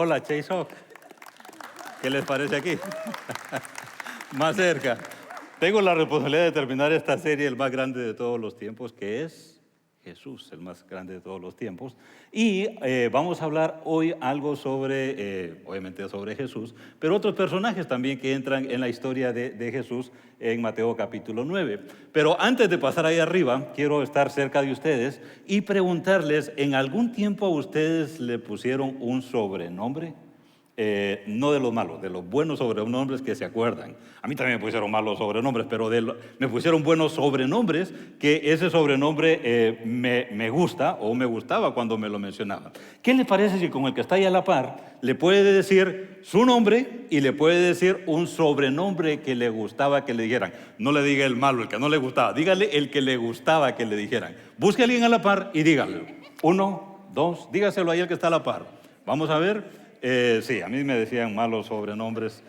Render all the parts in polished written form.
Hola, Chase Hawk. ¿Qué les parece aquí? Más cerca. Tengo la responsabilidad de terminar esta serie, el más grande de todos los tiempos, que es Jesús, el más grande de todos los tiempos. Y vamos a hablar hoy algo sobre, obviamente sobre Jesús, pero otros personajes también que entran en la historia de Jesús en Mateo capítulo 9. Pero antes de pasar ahí arriba, quiero estar cerca de ustedes y preguntarles, ¿en algún tiempo a ustedes le pusieron un sobrenombre? No de los malos, de los buenos sobrenombres que se acuerdan. A mí también me pusieron malos sobrenombres, pero me pusieron buenos sobrenombres, que ese sobrenombre me gusta o me gustaba cuando me lo mencionaban. ¿Qué le parece si con el que está ahí a la par le puede decir su nombre y le puede decir un sobrenombre que le gustaba que le dijeran? No le diga el malo, el que no le gustaba, dígale el que le gustaba que le dijeran. Busque a alguien a la par y dígalo. 1, 2, dígaselo ahí al que está a la par. Vamos a ver. Sí, a mí me decían malos sobrenombres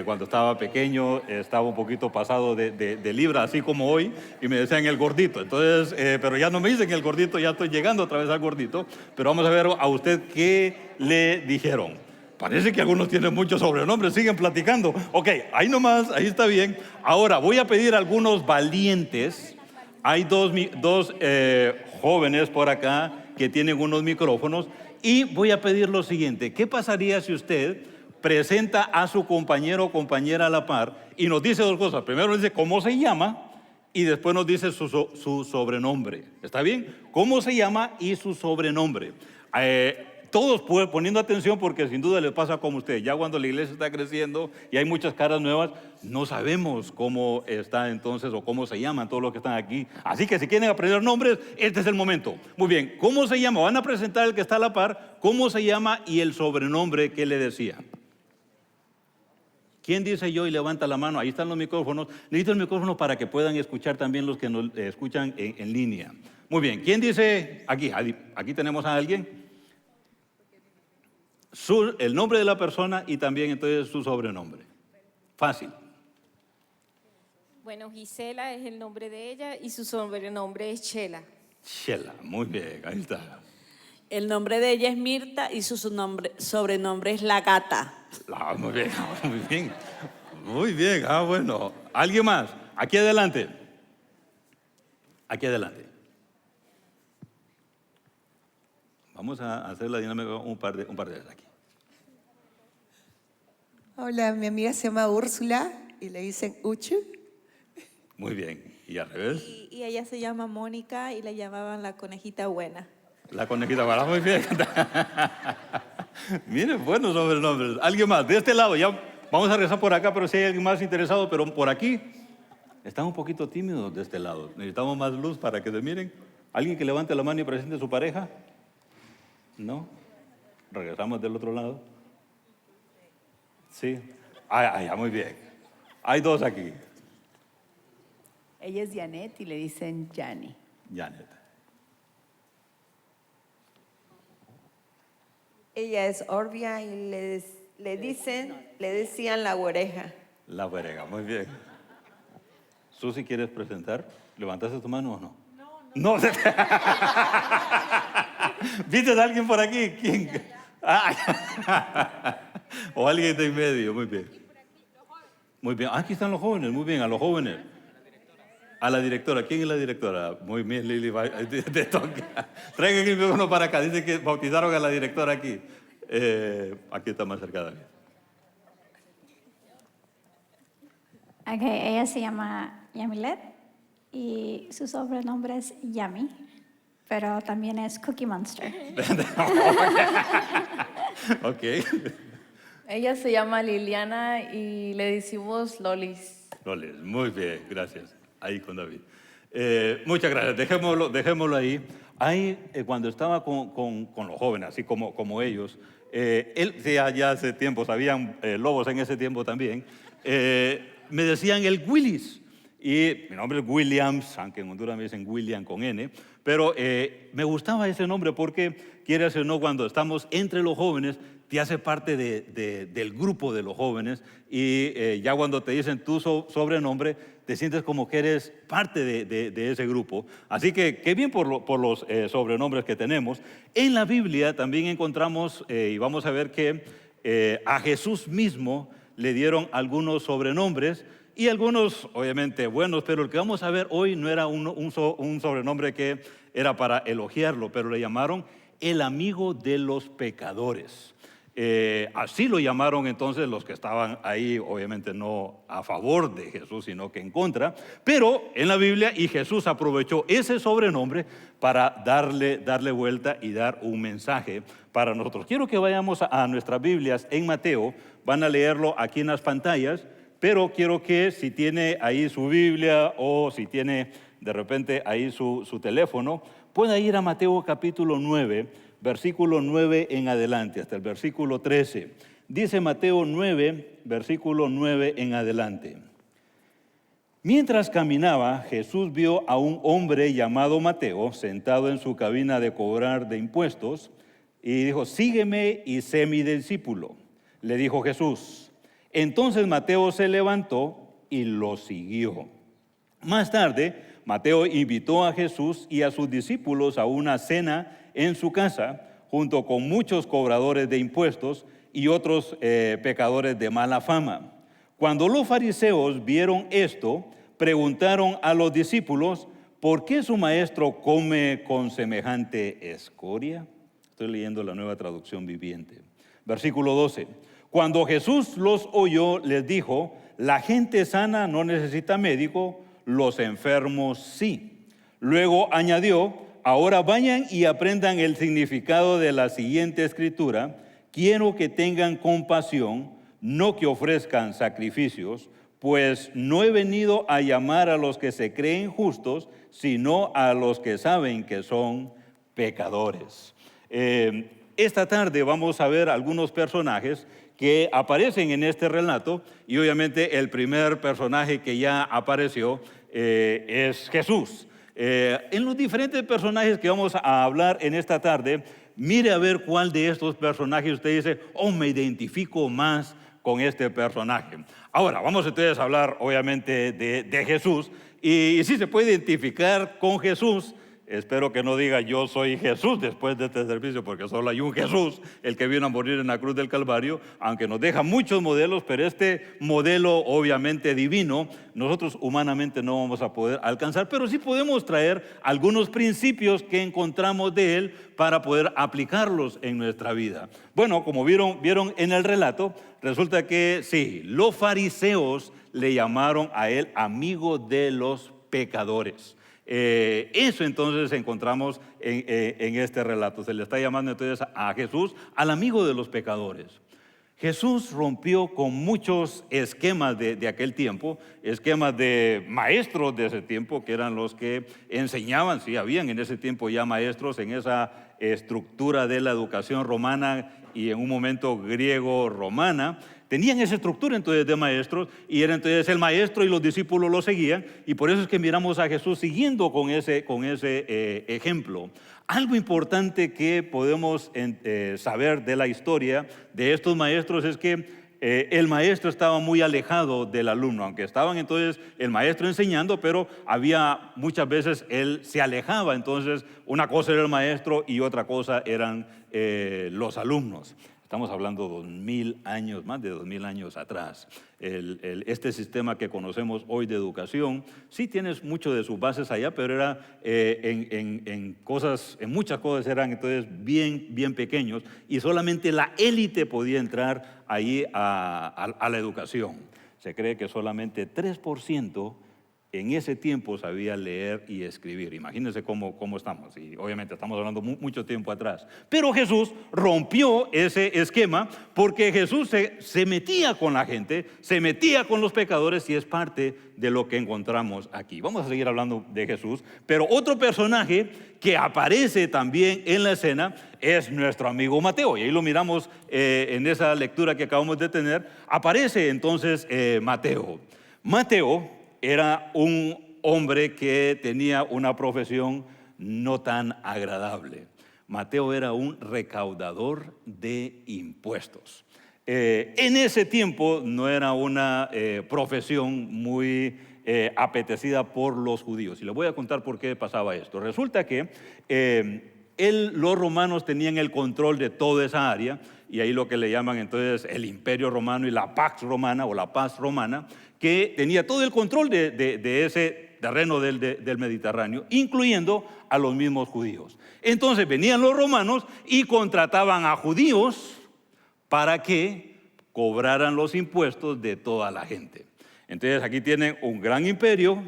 cuando estaba pequeño, estaba un poquito pasado de libra, así como hoy, y me decían el gordito. Entonces, pero ya no me dicen el gordito, ya estoy llegando otra vez al gordito. Pero vamos a ver a usted qué le dijeron. Parece que algunos tienen muchos sobrenombres, siguen platicando. Ok, ahí nomás, ahí está bien. Ahora, voy a pedir a algunos valientes. Hay dos jóvenes por acá que tienen unos micrófonos. Y voy a pedir lo siguiente: ¿qué pasaría si usted presenta a su compañero o compañera a la par y nos dice dos cosas? Primero nos dice cómo se llama y después nos dice su sobrenombre. ¿Está bien? ¿Cómo se llama y su sobrenombre? Todos poniendo atención, porque sin duda les pasa como usted. Ya cuando la iglesia está creciendo y hay muchas caras nuevas, no sabemos cómo está entonces o cómo se llaman todos los que están aquí. Así que si quieren aprender nombres, este es el momento. Muy bien, ¿cómo se llama? Van a presentar el que está a la par, cómo se llama y el sobrenombre que le decía. ¿Quién dice yo y levanta la mano? Ahí están los micrófonos. Necesito el micrófono para que puedan escuchar también los que nos escuchan en línea. Muy bien, ¿quién dice? Aquí tenemos a alguien. El nombre de la persona y también entonces su sobrenombre. Fácil. Bueno, Gisela es el nombre de ella y su sobrenombre es Chela. Chela, muy bien, ahí está. El nombre de ella es Mirta y su sobrenombre es La Gata. Muy bien, muy bien. Muy bien, bueno. ¿Alguien más? Aquí adelante. Aquí adelante. Vamos a hacer la dinámica un par de veces aquí. Hola, mi amiga se llama Úrsula y le dicen Uchu. Muy bien. ¿Y al revés? Y ella se llama Mónica y la llamaban la conejita buena. La conejita buena, muy bien. Miren, buenos sobrenombres. ¿Alguien más? De este lado, ya vamos a regresar por acá, pero si hay alguien más interesado, pero por aquí están un poquito tímidos de este lado. Necesitamos más luz para que se miren. ¿Alguien que levante la mano y presente a su pareja? ¿No? Regresamos del otro lado. Sí. Ya, muy bien. Hay dos aquí. Ella es Janet y le dicen Jani. Janet. Ella es Orbia y le decían la oreja. La oreja, muy bien. Susi, ¿quieres presentar? ¿Levantaste tu mano o no? No. ¿Viste a alguien por aquí? ¿Quién? O alguien de en medio, muy bien. Muy bien, aquí están los jóvenes, muy bien, a los jóvenes. A la directora, ¿quién es la directora? Muy bien, Lili, te toca. Traigan el micrófono para acá, dice que bautizaron a la directora aquí. Aquí está más cerca de mí. Ok, ella se llama Yamilet y su sobrenombre es Yami, pero también es Cookie Monster. Ok. Ella se llama Liliana y le decimos Lolis. Lolis, muy bien, gracias. Ahí con David. Muchas gracias, dejémoslo ahí. Ahí, cuando estaba con los jóvenes, así como ellos, él ya hace tiempo, sabían lobos en ese tiempo también, me decían el Willis. Y mi nombre es Williams, aunque en Honduras me dicen William con N, pero me gustaba ese nombre porque, quieras o no, cuando estamos entre los jóvenes, te hace parte del grupo de los jóvenes y ya cuando te dicen tu sobrenombre, te sientes como que eres parte de ese grupo. Así que qué bien por los sobrenombres que tenemos. En la Biblia también encontramos, y vamos a ver que a Jesús mismo le dieron algunos sobrenombres y algunos obviamente buenos, pero el que vamos a ver hoy no era un sobrenombre que era para elogiarlo, pero le llamaron el amigo de los pecadores. Así lo llamaron entonces los que estaban ahí, obviamente no a favor de Jesús, sino que en contra, pero en la Biblia, y Jesús aprovechó ese sobrenombre para darle vuelta y dar un mensaje para nosotros. Quiero que vayamos a nuestras Biblias en Mateo, van a leerlo aquí en las pantallas, pero quiero que si tiene ahí su Biblia o si tiene de repente ahí su teléfono, pueda ir a Mateo capítulo 9, versículo 9 en adelante, hasta el versículo 13. Dice Mateo 9, versículo 9 en adelante. Mientras caminaba, Jesús vio a un hombre llamado Mateo sentado en su cabina de cobrar de impuestos y dijo, sígueme y sé mi discípulo. Le dijo Jesús. Entonces Mateo se levantó y lo siguió. Más tarde, Mateo invitó a Jesús y a sus discípulos a una cena en su casa, junto con muchos cobradores de impuestos y otros pecadores de mala fama. Cuando los fariseos vieron esto, preguntaron a los discípulos, ¿por qué su maestro come con semejante escoria? Estoy leyendo la Nueva Traducción Viviente. Versículo 12. Cuando Jesús los oyó, les dijo, la gente sana no necesita médico, los enfermos sí. Luego añadió, ahora vayan y aprendan el significado de la siguiente escritura. Quiero que tengan compasión, no que ofrezcan sacrificios, pues no he venido a llamar a los que se creen justos, sino a los que saben que son pecadores. Esta tarde vamos a ver algunos personajes que aparecen en este relato y obviamente el primer personaje que ya apareció es Jesús. En los diferentes personajes que vamos a hablar en esta tarde, mire a ver cuál de estos personajes usted dice, oh, me identifico más con este personaje. Ahora, vamos entonces a hablar obviamente de Jesús y si se puede identificar con Jesús. Espero que no diga yo soy Jesús después de este servicio, porque solo hay un Jesús, el que vino a morir en la cruz del Calvario, aunque nos deja muchos modelos, pero este modelo obviamente divino, nosotros humanamente no vamos a poder alcanzar, pero sí podemos traer algunos principios que encontramos de él para poder aplicarlos en nuestra vida. Bueno, como vieron en el relato, resulta que sí, los fariseos le llamaron a él amigo de los pecadores. Eso entonces encontramos en este relato. Se le está llamando entonces a Jesús al amigo de los pecadores. Jesús rompió con muchos esquemas de aquel tiempo, esquemas de maestros de ese tiempo, que eran los que enseñaban, sí, habían en ese tiempo ya maestros en esa estructura de la educación romana y en un momento griego-romana. Tenían esa estructura entonces de maestros y era entonces el maestro y los discípulos lo seguían y por eso es que miramos a Jesús siguiendo con ese ejemplo. Algo importante que podemos saber de la historia de estos maestros es que el maestro estaba muy alejado del alumno, aunque estaban entonces el maestro enseñando, pero había muchas veces él se alejaba, entonces una cosa era el maestro y otra cosa eran los alumnos. Estamos hablando 2000 años, más de 2000 años atrás. Este sistema que conocemos hoy de educación, sí tienes mucho de sus bases allá, pero era en muchas cosas eran entonces bien pequeños y solamente la élite podía entrar ahí a la educación. Se cree que solamente 3% en ese tiempo sabía leer y escribir. Imagínense cómo estamos. Y obviamente estamos hablando mucho tiempo atrás. Pero Jesús rompió ese esquema porque Jesús se metía con la gente, se metía con los pecadores y es parte de lo que encontramos aquí. Vamos a seguir hablando de Jesús, pero otro personaje que aparece también en la escena es nuestro amigo Mateo. Y ahí lo miramos en esa lectura que acabamos de tener. Aparece entonces Mateo. Mateo era un hombre que tenía una profesión no tan agradable. Mateo era un recaudador de impuestos. En ese tiempo no era una profesión muy apetecida por los judíos. Y les voy a contar por qué pasaba esto. Resulta que los romanos tenían el control de toda esa área, y ahí lo que le llaman entonces el Imperio Romano y la Pax Romana o la Paz Romana, que tenía todo el control de ese terreno del Mediterráneo, incluyendo a los mismos judíos. Entonces venían los romanos y contrataban a judíos para que cobraran los impuestos de toda la gente. Entonces aquí tienen un gran imperio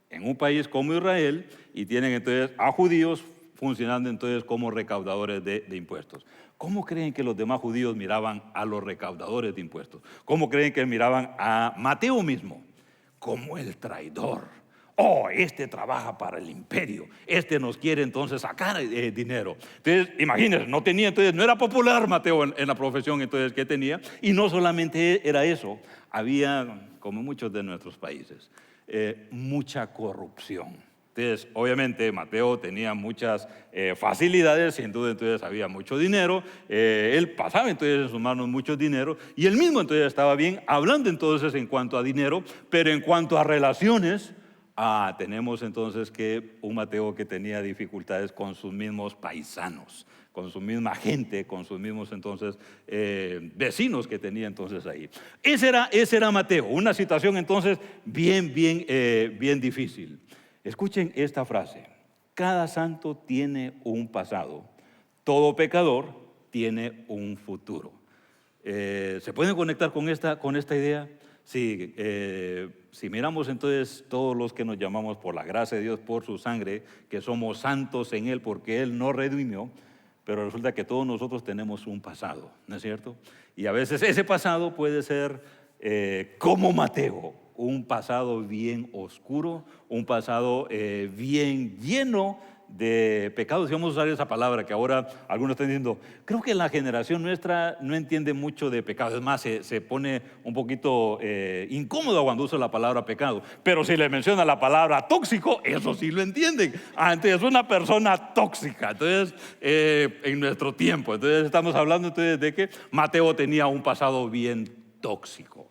en un país como Israel, y tienen entonces a judíos funcionando entonces como recaudadores de impuestos. ¿Cómo creen que los demás judíos miraban a los recaudadores de impuestos? ¿Cómo creen que miraban a Mateo mismo? Como el traidor. Oh, este trabaja para el imperio, este nos quiere entonces sacar dinero. Entonces, imagínense, no era popular Mateo en la profesión entonces que tenía, y no solamente era eso, había, como en muchos de nuestros países, mucha corrupción. Entonces, obviamente, Mateo tenía muchas facilidades, sin duda entonces había mucho dinero, él pasaba entonces en sus manos mucho dinero, y él mismo entonces estaba bien, hablando entonces en cuanto a dinero, pero en cuanto a relaciones, tenemos entonces que un Mateo que tenía dificultades con sus mismos paisanos, con su misma gente, con sus mismos entonces vecinos que tenía entonces ahí. Ese era Mateo, una situación entonces bien difícil. Escuchen esta frase: cada santo tiene un pasado, todo pecador tiene un futuro. ¿Se pueden conectar con esta idea? Sí, si miramos entonces todos los que nos llamamos por la gracia de Dios, por su sangre, que somos santos en Él porque Él nos redimió, pero resulta que todos nosotros tenemos un pasado, ¿no es cierto? Y a veces ese pasado puede ser como Mateo, un pasado bien oscuro, un pasado bien lleno de pecados. Si vamos a usar esa palabra que ahora algunos están diciendo, creo que la generación nuestra no entiende mucho de pecado, es más, se pone un poquito incómodo cuando usa la palabra pecado, pero si le menciona la palabra tóxico, eso sí lo entienden. Entonces es una persona tóxica, entonces en nuestro tiempo, entonces estamos hablando entonces de que Mateo tenía un pasado bien tóxico.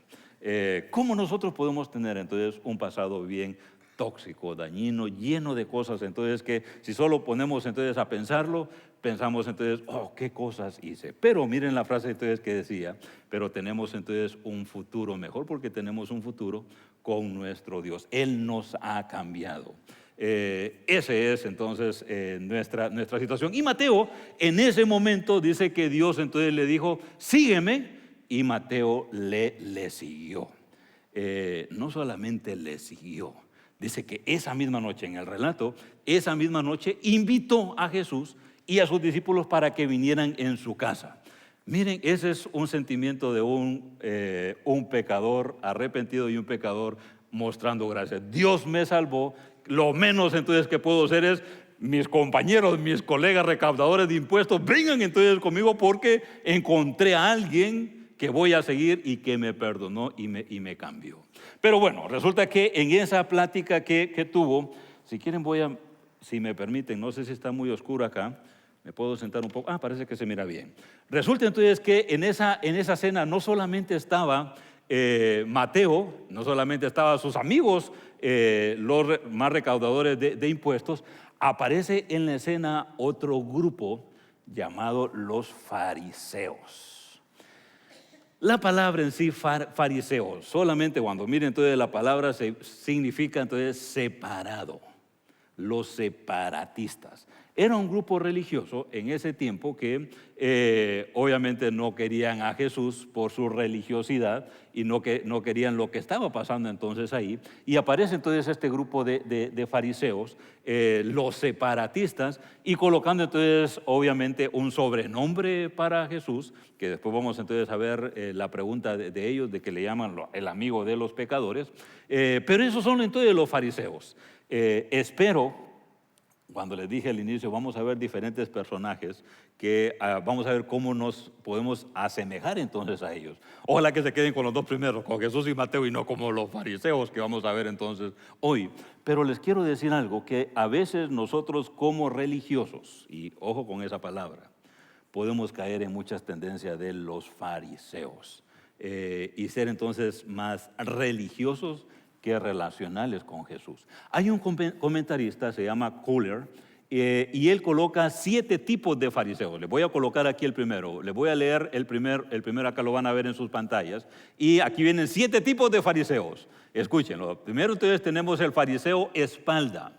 ¿Cómo nosotros podemos tener entonces un pasado bien tóxico, dañino, lleno de cosas entonces que si solo ponemos entonces a pensarlo, pensamos entonces, oh, qué cosas hice? Pero miren la frase entonces que decía, pero tenemos entonces un futuro mejor, porque tenemos un futuro con nuestro Dios. Él nos ha cambiado. Ese es entonces nuestra situación. Y Mateo en ese momento dice que Dios entonces le dijo, sígueme, y Mateo le siguió. No solamente le siguió, dice que esa misma noche, en el relato, esa misma noche invitó a Jesús y a sus discípulos para que vinieran en su casa. Miren, ese es un sentimiento de un pecador arrepentido y un pecador mostrando gracia. Dios me salvó, lo menos entonces que puedo hacer es, mis compañeros, mis colegas recaudadores de impuestos, vengan entonces conmigo porque encontré a alguien que voy a seguir y que me perdonó y me cambió. Pero bueno, resulta que en esa plática que tuvo, si quieren si me permiten, no sé si está muy oscuro acá, me puedo sentar un poco, parece que se mira bien. Resulta entonces que en esa cena no solamente estaba Mateo, no solamente estaban sus amigos, los más recaudadores de impuestos, aparece en la escena otro grupo llamado los fariseos. La palabra en sí, fariseo, solamente cuando miren entonces la palabra significa entonces separado, los separatistas. Era un grupo religioso en ese tiempo que obviamente no querían a Jesús por su religiosidad y no querían lo que estaba pasando entonces ahí. Y aparece entonces este grupo de fariseos, los separatistas, y colocando entonces obviamente un sobrenombre para Jesús, que después vamos entonces a ver la pregunta de ellos, de que le llaman el amigo de los pecadores. Pero esos son entonces los fariseos. Espero Cuando les dije al inicio, vamos a ver diferentes personajes que vamos a ver cómo nos podemos asemejar entonces a ellos. Ojalá que se queden con los dos primeros, con Jesús y Mateo, y no como los fariseos que vamos a ver entonces hoy. Pero les quiero decir algo, que a veces nosotros como religiosos, y ojo con esa palabra, podemos caer en muchas tendencias de los fariseos y ser entonces más religiosos que relacionales con Jesús. Hay un comentarista, se llama Kohler, y él coloca 7 tipos de fariseos. Les voy a colocar aquí el primero. Les voy a leer el primero, acá lo van a ver en sus pantallas. Y aquí vienen 7 tipos de fariseos. Escúchenlo. Primero entonces tenemos el fariseo espalda,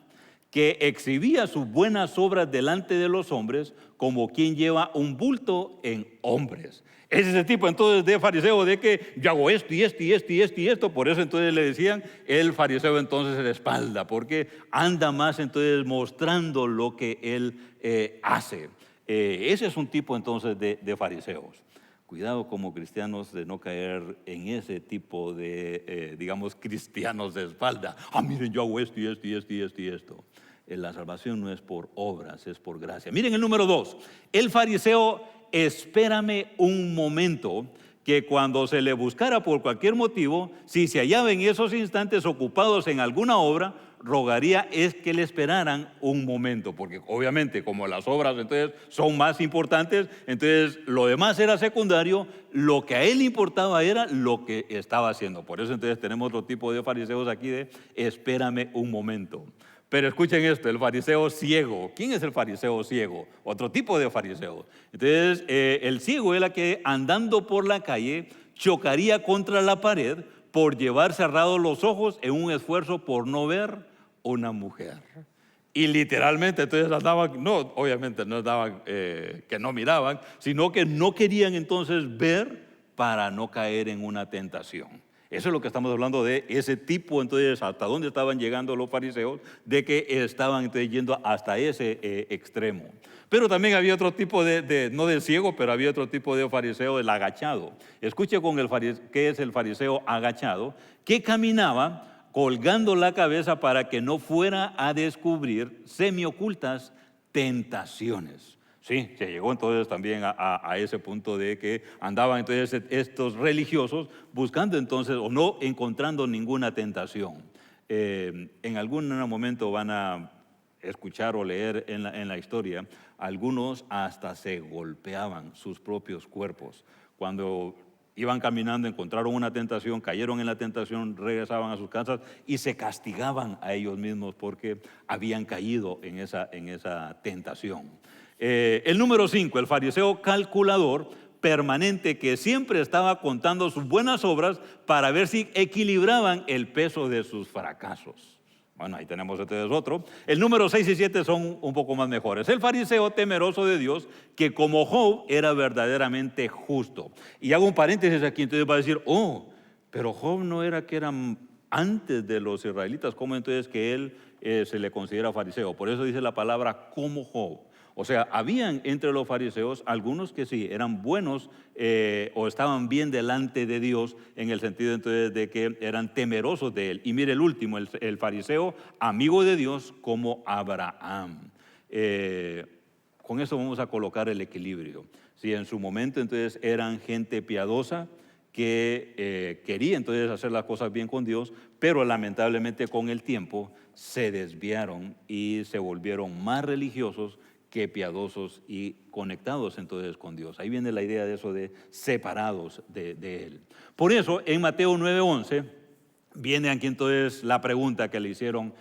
que exhibía sus buenas obras delante de los hombres como quien lleva un bulto en hombres. Es ese tipo entonces de fariseo de que yo hago esto y esto y esto y esto y esto. Por eso entonces le decían el fariseo entonces de espalda, porque anda más entonces mostrando lo que él hace. Ese es un tipo entonces de fariseos. Cuidado como cristianos de no caer en ese tipo de, digamos, cristianos de espalda. Miren, yo hago esto y esto y esto y esto y esto. La salvación no es por obras, es por gracia. Miren el número 2. El fariseo, espérame un momento, que cuando se le buscara por cualquier motivo, si se hallaba en esos instantes ocupados en alguna obra, rogaría es que le esperaran un momento, porque obviamente como las obras entonces son más importantes, entonces lo demás era secundario, lo que a él importaba era lo que estaba haciendo. Por eso entonces tenemos otro tipo de fariseos aquí de espérame un momento. Pero escuchen esto, el fariseo ciego. ¿Quién es el fariseo ciego? Otro tipo de fariseo. Entonces, el ciego era que andando por la calle chocaría contra la pared por llevar cerrados los ojos en un esfuerzo por no ver una mujer. Y literalmente entonces andaban, no, obviamente no andaban que no miraban, sino que no querían entonces ver para no caer en una tentación. Eso es lo que estamos hablando de ese tipo, entonces, hasta dónde estaban llegando los fariseos, de que estaban entonces yendo hasta ese extremo. Pero también había otro tipo no del ciego, pero había otro tipo de fariseo, el agachado. Escuche con qué es el fariseo agachado, que caminaba colgando la cabeza para que no fuera a descubrir semiocultas tentaciones. Sí, se llegó entonces también a ese punto de que andaban entonces estos religiosos buscando entonces o no encontrando ninguna tentación. En algún momento van a escuchar o leer en la historia, algunos hasta se golpeaban sus propios cuerpos. Cuando iban caminando, encontraron una tentación, cayeron en la tentación, regresaban a sus casas y se castigaban a ellos mismos porque habían caído en esa tentación. El número 5, el fariseo calculador permanente, que siempre estaba contando sus buenas obras para ver si equilibraban el peso de sus fracasos. Bueno, ahí tenemos entonces otro. El número 6 y 7 son un poco más mejores. El fariseo temeroso de Dios, que como Job era verdaderamente justo. Y hago un paréntesis aquí, entonces va a decir, pero Job no era que era antes de los israelitas, ¿cómo entonces que él se le considera fariseo? Por eso dice la palabra como Job. O sea, habían entre los fariseos algunos que sí, eran buenos o estaban bien delante de Dios en el sentido entonces de que eran temerosos de Él. Y mire el último, el fariseo amigo de Dios como Abraham. Con eso vamos a colocar el equilibrio. Si en su momento entonces eran gente piadosa que quería entonces hacer las cosas bien con Dios, pero lamentablemente con el tiempo se desviaron y se volvieron más religiosos que piadosos y conectados entonces con Dios. Ahí viene la idea de eso de separados de Él. Por eso en Mateo 9:11 viene aquí entonces la pregunta que le hicieron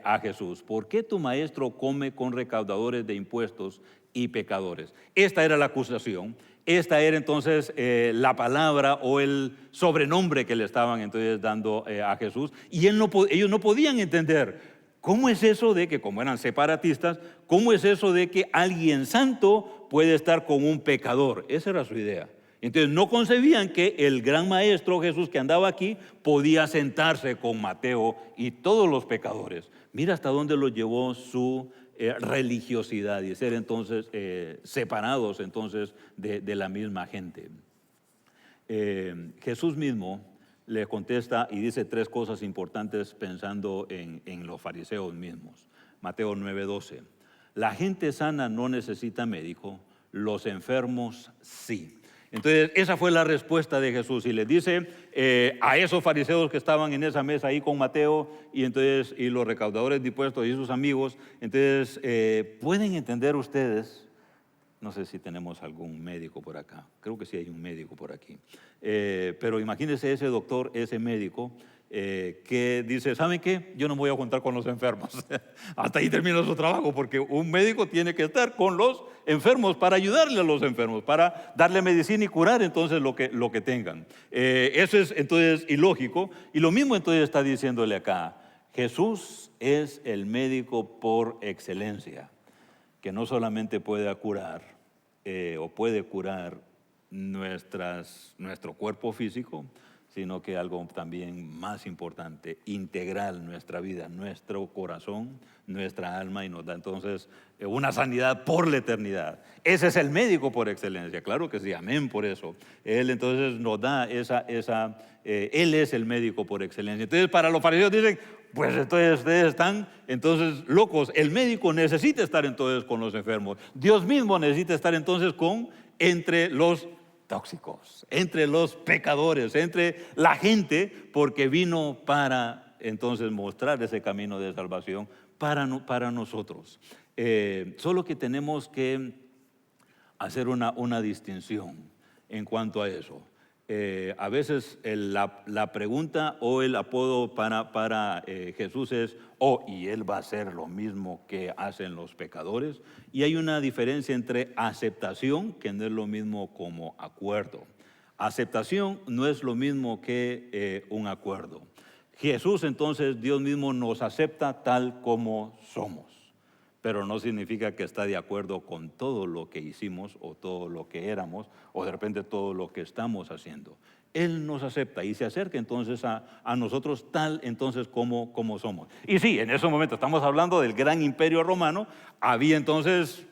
a Jesús. ¿Por qué tu maestro come con recaudadores de impuestos y pecadores? Esta era la acusación. Esta era entonces la palabra o el sobrenombre que le estaban entonces dando a Jesús. Y ellos no podían entender. ¿Cómo es eso de que, como eran separatistas, cómo es eso de que alguien santo puede estar con un pecador? Esa era su idea. Entonces no concebían que el gran maestro Jesús que andaba aquí podía sentarse con Mateo y todos los pecadores. Mira hasta dónde los llevó su religiosidad y ser entonces separados entonces de la misma gente. Jesús mismo le contesta y dice 3 cosas importantes pensando en los fariseos mismos. Mateo 9:12. La gente sana no necesita médico, los enfermos sí. Entonces, esa fue la respuesta de Jesús. Y les dice a esos fariseos que estaban en esa mesa ahí con Mateo y los recaudadores de impuestos y sus amigos, entonces, ¿pueden entender ustedes? No sé si tenemos algún médico por acá. Creo que sí hay un médico por aquí. Pero imagínense ese doctor, ese médico, que dice, ¿saben qué? Yo no me voy a juntar con los enfermos. Hasta ahí termina su trabajo, porque un médico tiene que estar con los enfermos para ayudarle a los enfermos, para darle medicina y curar entonces lo que tengan. Eso es entonces ilógico. Y lo mismo entonces está diciéndole acá, Jesús es el médico por excelencia, que no solamente puede curar o puede curar nuestro cuerpo físico, sino que algo también más importante, integral nuestra vida, nuestro corazón, nuestra alma, y nos da entonces una sanidad por la eternidad. Ese es el médico por excelencia, claro que sí, amén por eso. Él entonces nos da Él es el médico por excelencia. Entonces para los fariseos dicen, pues entonces ustedes están entonces locos. El médico necesita estar entonces con los enfermos. Dios mismo necesita estar entonces entre los tóxicos, entre los pecadores, entre la gente, porque vino para entonces mostrar ese camino de salvación para nosotros. Solo que tenemos que hacer una distinción en cuanto a eso. A veces la pregunta o el apodo para Jesús es, y Él va a hacer lo mismo que hacen los pecadores. Y hay una diferencia entre aceptación, que no es lo mismo como acuerdo. Aceptación no es lo mismo que un acuerdo. Jesús entonces, Dios mismo nos acepta tal como somos, pero no significa que está de acuerdo con todo lo que hicimos o todo lo que éramos o de repente todo lo que estamos haciendo. Él nos acepta y se acerca entonces a nosotros tal entonces como somos. Y sí, en ese momento estamos hablando del gran imperio romano, había entonces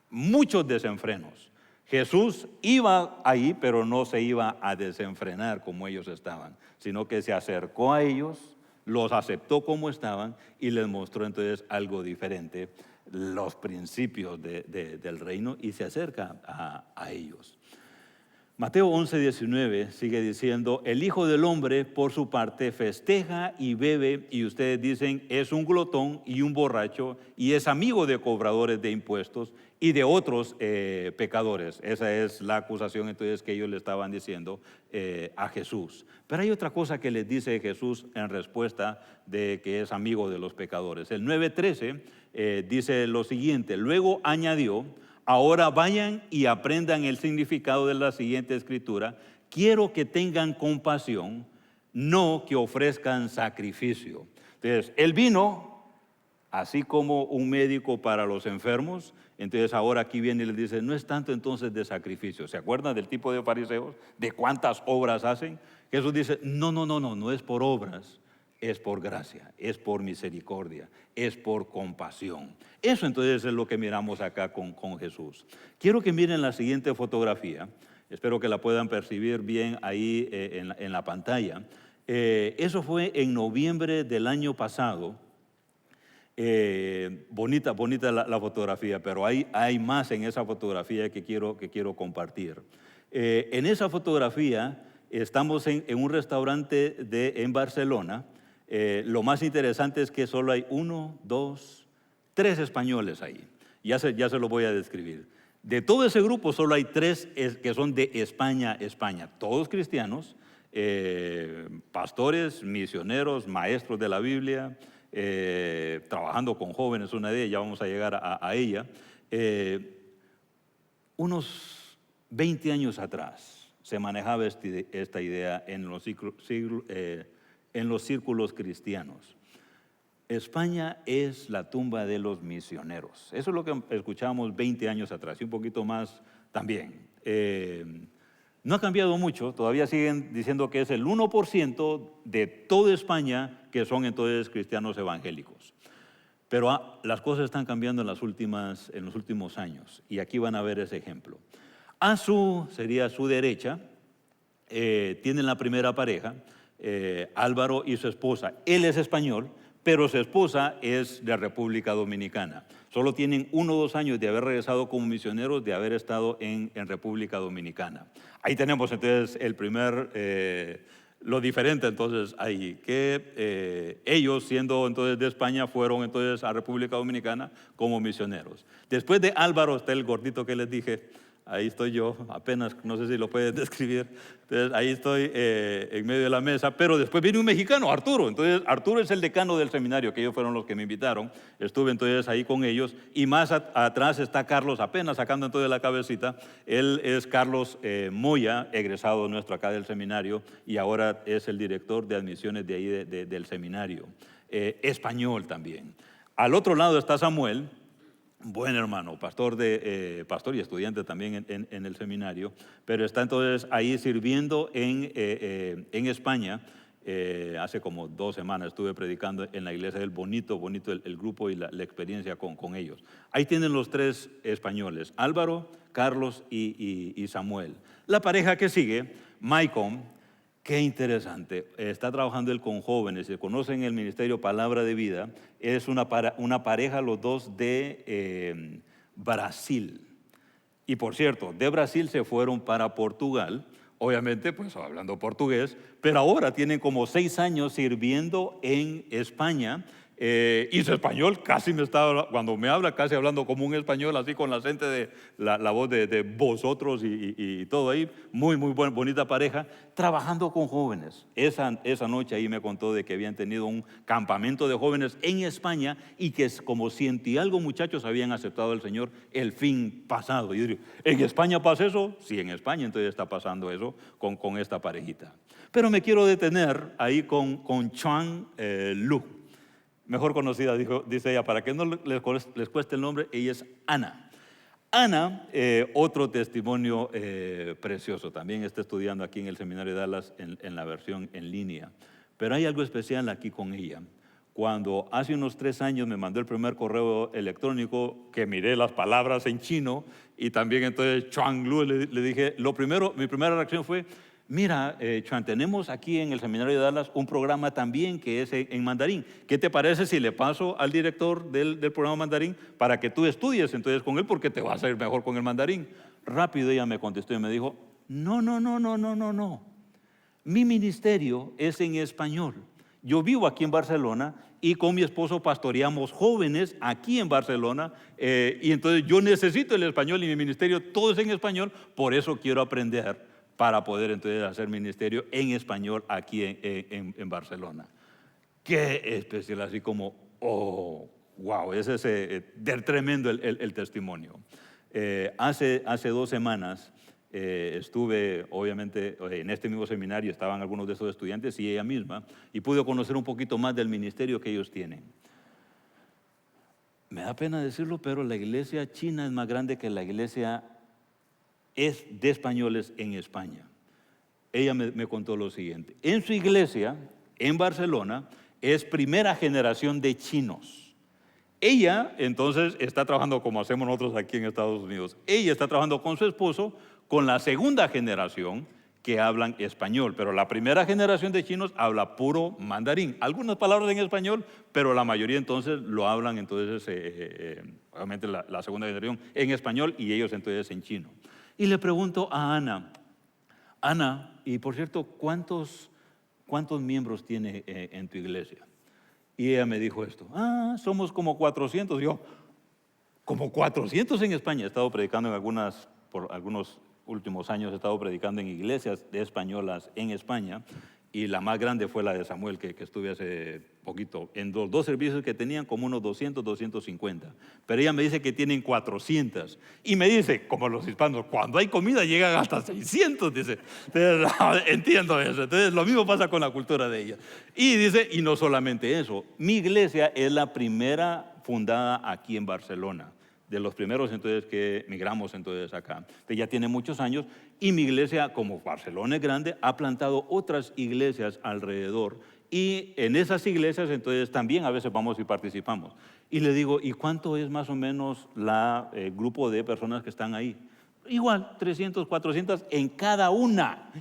muchos desenfrenos. Jesús iba ahí, pero no se iba a desenfrenar como ellos estaban, sino que se acercó a ellos, los aceptó como estaban y les mostró entonces algo diferente, los principios del reino, y se acerca a ellos. Mateo 11:19 sigue diciendo, el Hijo del Hombre por su parte festeja y bebe, y ustedes dicen es un glotón y un borracho y es amigo de cobradores de impuestos y de otros pecadores. Esa es la acusación entonces que ellos le estaban diciendo a Jesús. Pero hay otra cosa que les dice Jesús en respuesta de que es amigo de los pecadores. El 9:13 dice lo siguiente, luego añadió, ahora vayan y aprendan el significado de la siguiente escritura. Quiero que tengan compasión, no que ofrezcan sacrificio. Entonces, Él vino así como un médico para los enfermos. Entonces, ahora aquí viene y les dice, no es tanto entonces de sacrificio. ¿Se acuerdan del tipo de fariseos? ¿De cuántas obras hacen? Jesús dice, no es por obras. Es por gracia, es por misericordia, es por compasión. Eso entonces es lo que miramos acá con Jesús. Quiero que miren la siguiente fotografía. Espero que la puedan percibir bien ahí en la pantalla. Eso fue en noviembre del año pasado. Bonita la fotografía, pero hay más en esa fotografía que quiero compartir. En esa fotografía estamos en un restaurante en Barcelona. Lo más interesante es que solo hay 1, 2, 3 españoles ahí. Ya se lo voy a describir. De todo ese grupo solo hay 3 que son de España, todos cristianos, pastores, misioneros, maestros de la Biblia, trabajando con jóvenes, una de ellas, ya vamos a llegar a ella. Unos 20 años atrás se manejaba esta idea en los círculos cristianos. España es la tumba de los misioneros. Eso es lo que escuchamos 20 años atrás y un poquito más también. No ha cambiado mucho, todavía siguen diciendo que es el 1% de toda España que son entonces cristianos evangélicos. Pero las cosas están cambiando en los últimos años y aquí van a ver ese ejemplo. Sería a su derecha, tienen la primera pareja, Álvaro y su esposa. Él es español, pero su esposa es de República Dominicana. Solo tienen 1 o 2 años de haber regresado como misioneros, de haber estado en República Dominicana. Ahí tenemos entonces el primer, lo diferente entonces ahí, que ellos siendo entonces de España fueron entonces a República Dominicana como misioneros. Después de Álvaro está el gordito que les dije. Ahí estoy yo, apenas, no sé si lo puedes describir. Entonces, ahí estoy en medio de la mesa, pero después viene un mexicano, Arturo. Entonces, Arturo es el decano del seminario, que ellos fueron los que me invitaron. Estuve entonces ahí con ellos. Y más atrás está Carlos, apenas sacando entonces la cabecita. Él es Carlos Moya, egresado nuestro acá del seminario, y ahora es el director de admisiones de ahí del seminario. Español también. Al otro lado está Samuel, buen hermano, pastor y estudiante también en el seminario, pero está entonces ahí sirviendo en España. Hace como 2 semanas estuve predicando en la iglesia del bonito el grupo y la experiencia con ellos. Ahí tienen los 3 españoles, Álvaro, Carlos y Samuel. La pareja que sigue, Maicon, qué interesante, está trabajando él con jóvenes, se conocen el ministerio Palabra de Vida, es una pareja los dos de Brasil. Y por cierto, de Brasil se fueron para Portugal, obviamente pues hablando portugués, pero ahora tienen como 6 años sirviendo en España. Y su español casi cuando me habla casi hablando como un español, así con la acento de la voz de vosotros y todo ahí, muy bonita pareja, trabajando con jóvenes. Esa noche ahí me contó de que habían tenido un campamento de jóvenes en España y que como 100 y algo muchachos habían aceptado al Señor el fin pasado. Y yo digo, ¿en España pasa eso? Sí, en España entonces está pasando eso con esta parejita. Pero me quiero detener ahí con Chuan Lu. Mejor conocida, dice ella, para que no les cueste el nombre, ella es Ana. Ana, otro testimonio precioso, también está estudiando aquí en el Seminario de Dallas en la versión en línea. Pero hay algo especial aquí con ella. Cuando hace unos 3 años me mandó el primer correo electrónico, que miré las palabras en chino, y también entonces Chuan Lu le dije, mi primera reacción fue, mira, Chuan, tenemos aquí en el Seminario de Dallas un programa también que es en mandarín. ¿Qué te parece si le paso al director del programa mandarín para que tú estudies entonces con él porque te vas a ir mejor con el mandarín? Rápido ella me contestó y me dijo, no. Mi ministerio es en español. Yo vivo aquí en Barcelona y con mi esposo pastoreamos jóvenes aquí en Barcelona y entonces yo necesito el español y mi ministerio todo es en español, por eso quiero aprender para poder entonces hacer ministerio en español aquí en Barcelona. Qué especial, así como, oh, wow, ese es tremendo el testimonio. Hace 2 semanas estuve, obviamente, en este mismo seminario, estaban algunos de esos estudiantes y ella misma, y pude conocer un poquito más del ministerio que ellos tienen. Me da pena decirlo, pero la iglesia china es más grande que la iglesia es de españoles en España. Ella me contó lo siguiente. En su iglesia, en Barcelona, es primera generación de chinos. Ella, entonces, está trabajando como hacemos nosotros aquí en Estados Unidos. Ella está trabajando con su esposo, con la segunda generación que hablan español. Pero la primera generación de chinos habla puro mandarín. Algunas palabras en español, pero la mayoría entonces lo hablan, entonces, obviamente la segunda generación en español y ellos entonces en chino. Y le pregunto a Ana, y por cierto, ¿cuántos miembros tiene en tu iglesia? Y ella me dijo esto, somos como 400. Yo, como 400 en España. He estado predicando por algunos últimos años, he estado predicando en iglesias de españolas en España, y la más grande fue la de Samuel, que estuve hace poquito, en los 2 servicios que tenían como unos 200, 250. Pero ella me dice que tienen 400. Y me dice, como los hispanos, cuando hay comida llegan hasta 600, dice. Entonces, entiendo eso. Entonces, lo mismo pasa con la cultura de ella. Y dice, y no solamente eso, mi iglesia es la primera fundada aquí en Barcelona. De los primeros entonces que migramos entonces acá. Entonces ya tiene muchos años y mi iglesia, como Barcelona es grande, ha plantado otras iglesias alrededor y en esas iglesias entonces también a veces vamos y participamos. Y le digo, ¿y cuánto es más o menos el grupo de personas que están ahí? Igual, 300, 400 en cada una.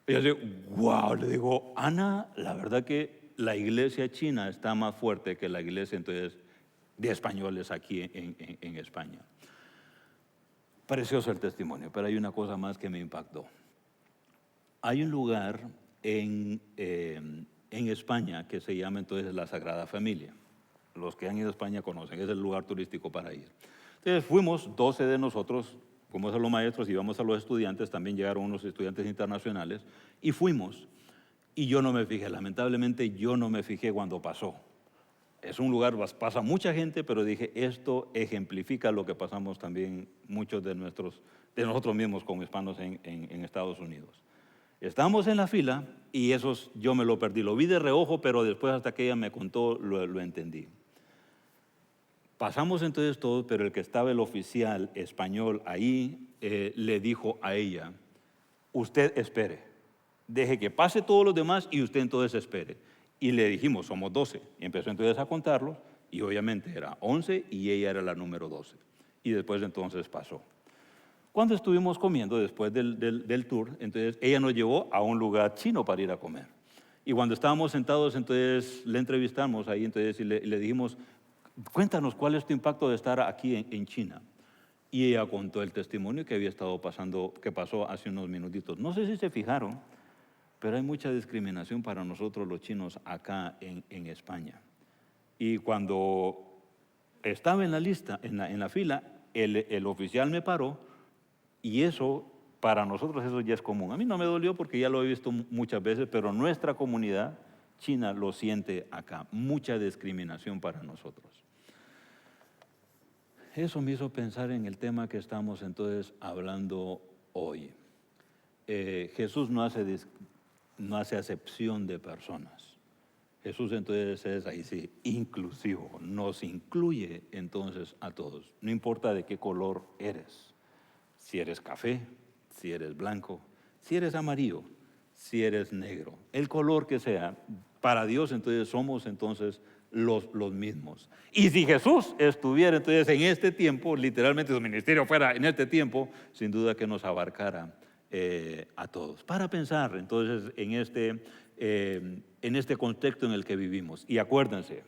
Y yo digo, wow, le digo, Ana, la verdad que la iglesia china está más fuerte que la iglesia entonces de españoles aquí en España. Precioso el testimonio, pero hay una cosa más que me impactó. Hay un lugar en España que se llama entonces la Sagrada Familia. Los que han ido a España conocen, es el lugar turístico para ir. Entonces fuimos 12 de nosotros, fuimos a los maestros, íbamos a los estudiantes, también llegaron unos estudiantes internacionales, y fuimos. Y yo no me fijé, lamentablemente yo no me fijé cuando pasó. Es un lugar, pasa mucha gente, pero dije, esto ejemplifica lo que pasamos también muchos de nosotros mismos como hispanos en Estados Unidos. Estábamos en la fila y yo me lo perdí. Lo vi de reojo, pero después hasta que ella me contó, lo entendí. Pasamos entonces todos, pero el que estaba el oficial español ahí le dijo a ella, usted espere, deje que pase todos los demás y usted entonces espere. Y le dijimos, somos 12. Y empezó entonces a contarlos y obviamente era 11 y ella era la número 12. Y después entonces pasó. Cuando estuvimos comiendo después del tour, entonces ella nos llevó a un lugar chino para ir a comer. Y cuando estábamos sentados, entonces le entrevistamos ahí entonces y le dijimos, cuéntanos cuál es tu impacto de estar aquí en China. Y ella contó el testimonio que había estado pasando, que pasó hace unos minutitos. No sé si se fijaron, pero hay mucha discriminación para nosotros los chinos acá en España. Y cuando estaba en la lista, en la fila, el oficial me paró y eso, para nosotros eso ya es común. A mí no me dolió porque ya lo he visto muchas veces, pero nuestra comunidad china lo siente acá. Mucha discriminación para nosotros. Eso me hizo pensar en el tema que estamos entonces hablando hoy. Jesús no hace acepción de personas. Jesús entonces es ahí sí, inclusivo, nos incluye entonces a todos. No importa de qué color eres, si eres café, si eres blanco, si eres amarillo, si eres negro, el color que sea, para Dios entonces somos entonces los mismos. Y si Jesús estuviera entonces en este tiempo, literalmente su ministerio fuera en este tiempo, sin duda que nos abarcara a todos. Para pensar entonces en este contexto en el que vivimos. Y acuérdense,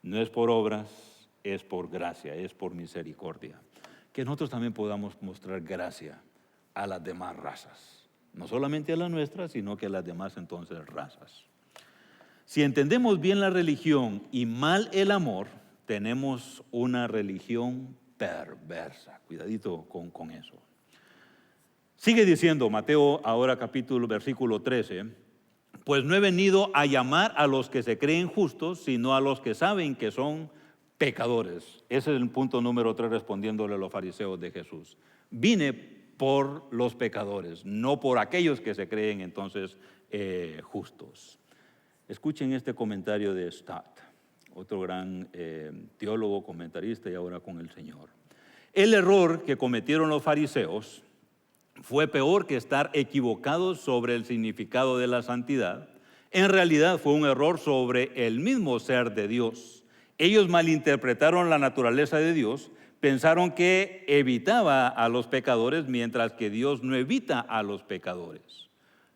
no es por obras, es por gracia, es por misericordia. Que nosotros también podamos mostrar gracia a las demás razas. No solamente a la nuestra, sino que a las demás entonces razas. Si entendemos bien la religión y mal el amor, tenemos una religión perversa. Cuidadito con eso. Sigue diciendo Mateo, ahora versículo 13, pues no he venido a llamar a los que se creen justos, sino a los que saben que son pecadores. Ese es el punto número 3 respondiéndole a los fariseos de Jesús. Vine por los pecadores, no por aquellos que se creen entonces justos. Escuchen este comentario de Stott, otro gran teólogo, comentarista y ahora con el Señor. El error que cometieron los fariseos fue peor que estar equivocados sobre el significado de la santidad. En realidad fue un error sobre el mismo ser de Dios. Ellos malinterpretaron la naturaleza de Dios, pensaron que evitaba a los pecadores, mientras que Dios no evita a los pecadores.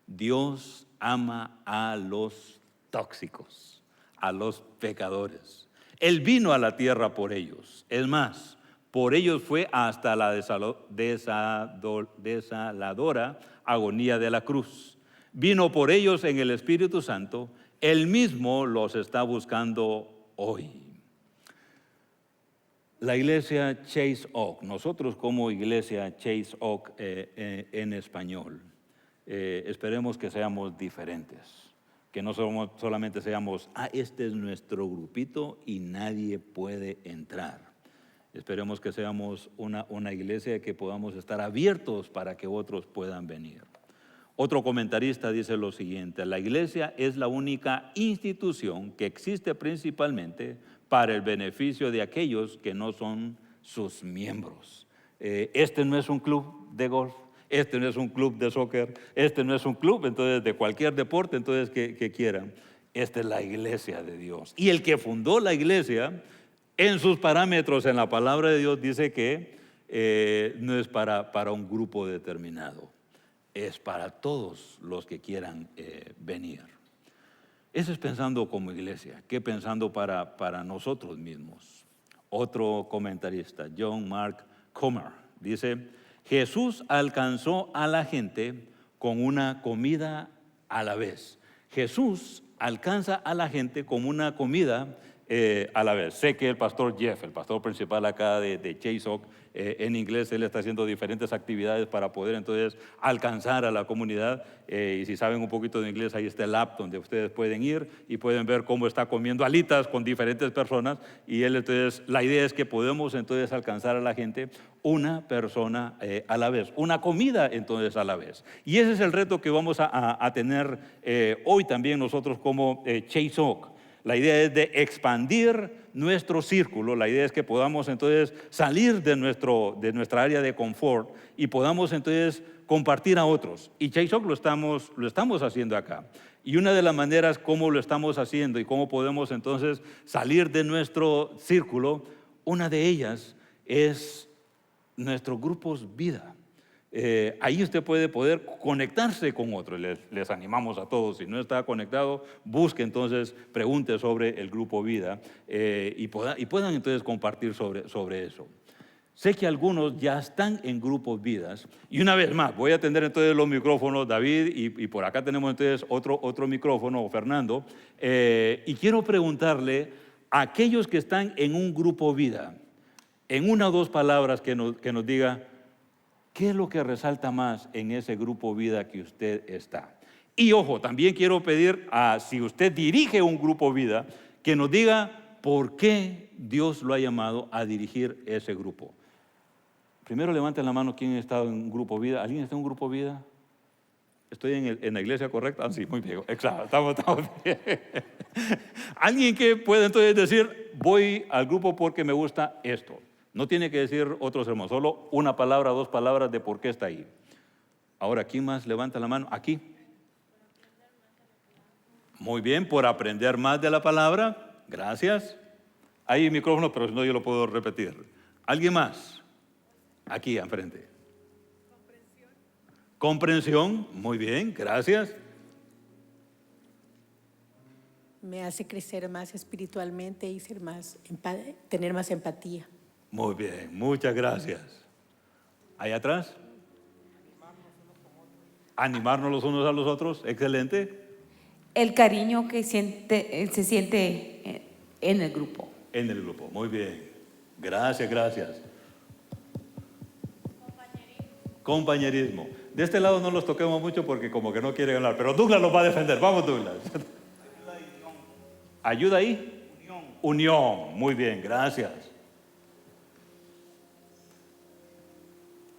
Dios ama a los tóxicos, a los pecadores. Él vino a la tierra por ellos. Es más, por ellos fue hasta la desaladora agonía de la cruz. Vino por ellos en el Espíritu Santo. Él mismo los está buscando hoy. La iglesia Chase Oak, nosotros como iglesia Chase Oak en español, esperemos que seamos diferentes. Que no solamente seamos, este es nuestro grupito y nadie puede entrar. Esperemos que seamos una iglesia que podamos estar abiertos para que otros puedan venir. Otro comentarista dice lo siguiente: la iglesia es la única institución que existe principalmente para el beneficio de aquellos que no son sus miembros. Este no es un club de golf, este no es un club de soccer, este no es un club entonces de cualquier deporte entonces que quieran. Esta es la iglesia de Dios. Y el que fundó la iglesia, en sus parámetros, en la palabra de Dios, dice que no es para un grupo determinado, es para todos los que quieran venir. Eso es pensando como iglesia, que pensando para nosotros mismos. Otro comentarista, John Mark Comer, dice, Jesús alcanzó a la gente con una comida a la vez. Jesús alcanza a la gente con una comida a la vez. Sé que el pastor Jeff, el pastor principal acá de Chase Oak, en inglés él está haciendo diferentes actividades para poder entonces alcanzar a la comunidad. Y si saben un poquito de inglés, ahí está el app donde ustedes pueden ir y pueden ver cómo está comiendo alitas con diferentes personas. Y él entonces, la idea es que podemos entonces alcanzar a la gente una persona a la vez, una comida entonces a la vez. Y ese es el reto que vamos a tener hoy también nosotros como Chase Oak. La idea es de expandir nuestro círculo, la idea es que podamos entonces salir de nuestra área de confort y podamos entonces compartir a otros. Y Chase Oak lo estamos haciendo acá. Y una de las maneras como lo estamos haciendo y cómo podemos entonces salir de nuestro círculo, una de ellas es nuestros grupos vida. Ahí usted puede poder conectarse con otros. Les animamos a todos, si no está conectado, busque entonces, pregunte sobre el grupo vida y puedan entonces compartir sobre eso. Sé que algunos ya están en grupos vidas y una vez más voy a atender entonces los micrófonos, David, y por acá tenemos entonces otro micrófono, Fernando, y quiero preguntarle a aquellos que están en un grupo vida, en una o dos palabras que nos diga, ¿qué es lo que resalta más en ese grupo vida que usted está? Y ojo, también quiero pedir si usted dirige un grupo vida, que nos diga por qué Dios lo ha llamado a dirigir ese grupo. Primero levanten la mano quien ha estado en un grupo vida. ¿Alguien está en un grupo vida? ¿Estoy en la iglesia correcta? Ah, sí, muy bien, exacto, estamos bien. Alguien que puede entonces decir, voy al grupo porque me gusta esto. No tiene que decir otro sermón, solo una palabra, dos palabras de por qué está ahí. Ahora, ¿quién más levanta la mano? Aquí. Muy bien, por aprender más de la palabra. Gracias. Hay micrófono, pero si no yo lo puedo repetir. ¿Alguien más? Aquí, enfrente. Comprensión. Muy bien, gracias. Me hace crecer más espiritualmente y tener más empatía. Muy bien, muchas gracias. ¿Allá atrás? Animarnos los unos a los otros, excelente. El cariño que se siente en el grupo. En el grupo, muy bien. Gracias, gracias. Compañerismo. De este lado no los toquemos mucho porque como que no quieren hablar, pero Douglas los va a defender. Vamos, Douglas. ¿Ayuda ahí? Unión. Muy bien, gracias.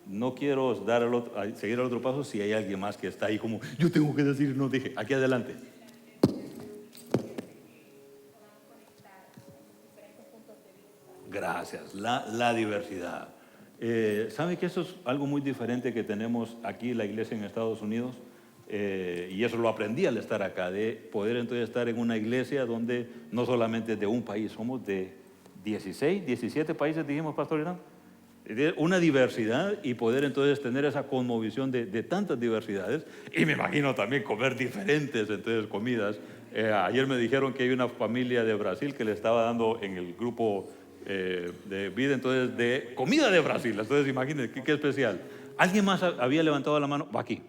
No quiero seguir al otro paso si hay alguien más que está ahí como, yo tengo que decir, no dije. Aquí adelante. Gracias, la diversidad. ¿Sabe que eso es algo muy diferente que tenemos aquí en la iglesia en Estados Unidos? Y eso lo aprendí al estar acá, de poder entonces estar en una iglesia donde no solamente de un país, somos de 16, 17 países, dijimos, Pastor Irán. Una diversidad y poder entonces tener esa cosmovisión de tantas diversidades. Y me imagino también comer diferentes entonces comidas. Ayer me dijeron que hay una familia de Brasil que le estaba dando en el grupo de vida entonces de comida de Brasil. Entonces imagínense qué especial. ¿Alguien más había levantado la mano? Aquí.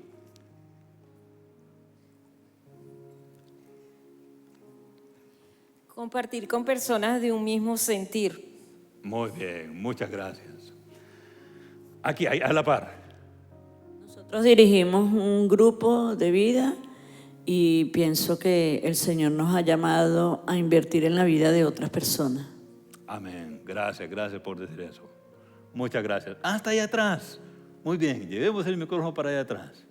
Compartir con personas de un mismo sentir. Muy bien, muchas gracias. Aquí, a la par. Nosotros dirigimos un grupo de vida y pienso que el Señor nos ha llamado a invertir en la vida de otras personas. Amén. Gracias por decir eso. Muchas gracias. Hasta allá atrás. Muy bien, llevemos el micrófono para allá atrás.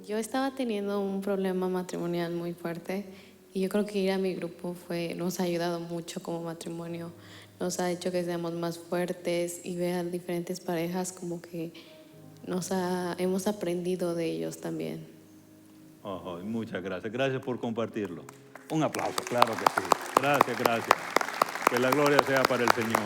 Yo estaba teniendo un problema matrimonial muy fuerte y yo creo que ir a mi grupo nos ha ayudado mucho como matrimonio. Nos ha hecho que seamos más fuertes y ver diferentes parejas como que hemos aprendido de ellos también. Oh, muchas gracias. Gracias por compartirlo. Un aplauso, claro que sí. Gracias. Que la gloria sea para el Señor.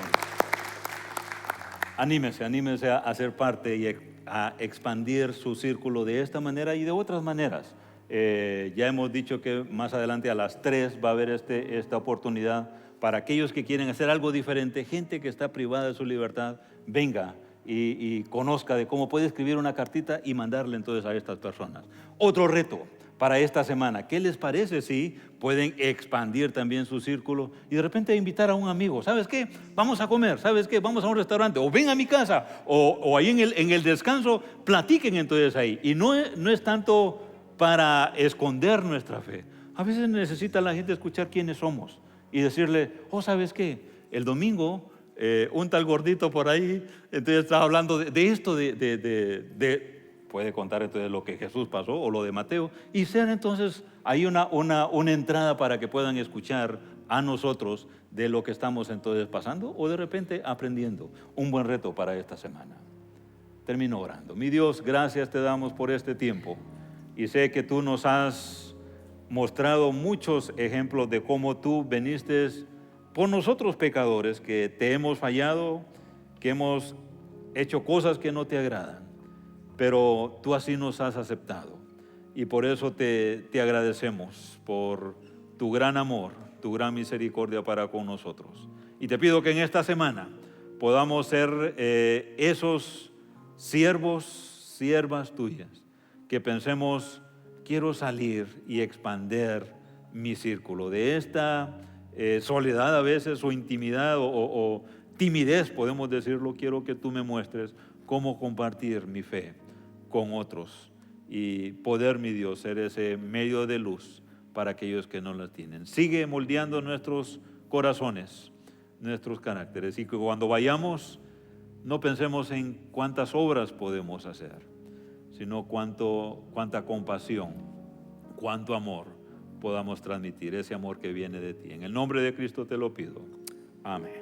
Anímese a ser parte y a expandir su círculo de esta manera y de otras maneras. Ya hemos dicho que más adelante a las 3 va a haber esta oportunidad para aquellos que quieren hacer algo diferente, gente que está privada de su libertad, venga y conozca de cómo puede escribir una cartita y mandarle entonces a estas personas. Otro reto para esta semana, ¿qué les parece si pueden expandir también su círculo y de repente invitar a un amigo? ¿Sabes qué? Vamos a comer, ¿sabes qué? Vamos a un restaurante, o ven a mi casa, o ahí en el descanso, platiquen entonces ahí. Y no es tanto para esconder nuestra fe. A veces necesita la gente escuchar quiénes somos y decirle, oh, ¿sabes qué? El domingo, un tal gordito por ahí, entonces estaba hablando de esto, puede contar entonces lo que Jesús pasó o lo de Mateo, y ser entonces ahí una entrada para que puedan escuchar a nosotros de lo que estamos entonces pasando o de repente aprendiendo. Un buen reto para esta semana. Termino orando. Mi Dios, gracias te damos por este tiempo y sé que tú nos has mostrado muchos ejemplos de cómo tú viniste por nosotros pecadores que te hemos fallado, que hemos hecho cosas que no te agradan, pero tú así nos has aceptado y por eso te agradecemos por tu gran amor, tu gran misericordia para con nosotros. Y te pido que en esta semana podamos ser esos siervos, siervas tuyas, que pensemos, quiero salir y expander mi círculo de esta soledad a veces o intimidad o timidez, podemos decirlo. Quiero que tú me muestres cómo compartir mi fe con otros y poder, mi Dios, ser ese medio de luz para aquellos que no la tienen. Sigue moldeando nuestros corazones, nuestros caracteres, y que cuando vayamos no pensemos en cuántas obras podemos hacer, sino cuánta compasión, cuánto amor podamos transmitir, ese amor que viene de ti. En el nombre de Cristo te lo pido. Amén.